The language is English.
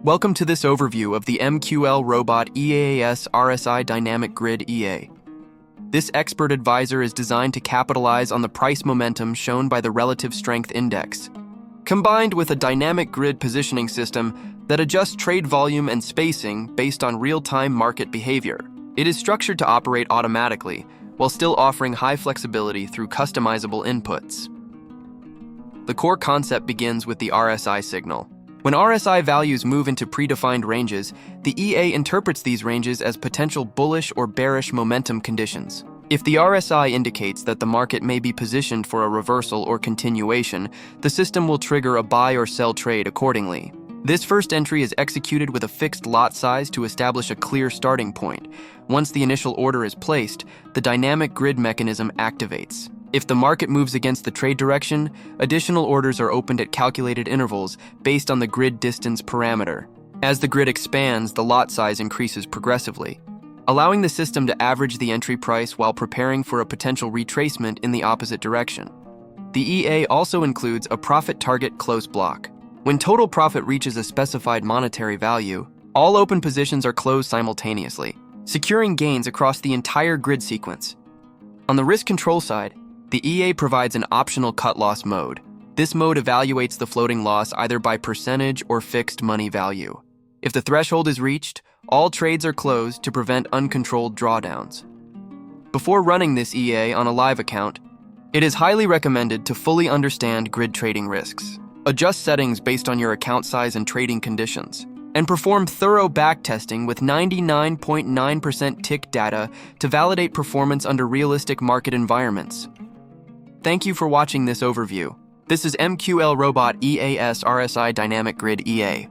Welcome to this overview of the Mqlrobot EAS RSI Dynamic Grid EA. This expert advisor is designed to capitalize on the price momentum shown by the Relative Strength Index, combined with a dynamic grid positioning system that adjusts trade volume and spacing based on real-time market behavior. It is structured to operate automatically, while still offering high flexibility through customizable inputs. The core concept begins with the RSI signal. When RSI values move into predefined ranges, the EA interprets these ranges as potential bullish or bearish momentum conditions. If the RSI indicates that the market may be positioned for a reversal or continuation, the system will trigger a buy or sell trade accordingly. This first entry is executed with a fixed lot size to establish a clear starting point. Once the initial order is placed, the dynamic grid mechanism activates. If the market moves against the trade direction, additional orders are opened at calculated intervals based on the grid distance parameter. As the grid expands, the lot size increases progressively, allowing the system to average the entry price while preparing for a potential retracement in the opposite direction. The EA also includes a profit target close block. When total profit reaches a specified monetary value, all open positions are closed simultaneously, securing gains across the entire grid sequence. On the risk control side, the EA provides an optional cut-loss mode. This mode evaluates the floating loss either by percentage or fixed money value. If the threshold is reached, all trades are closed to prevent uncontrolled drawdowns. Before running this EA on a live account, it is highly recommended to fully understand grid trading risks. Adjust settings based on your account size and trading conditions, and perform thorough backtesting with 99.9% tick data to validate performance under realistic market environments. Thank you for watching this overview. This is Mqlrobot EAS RSI Dynamic Grid EA.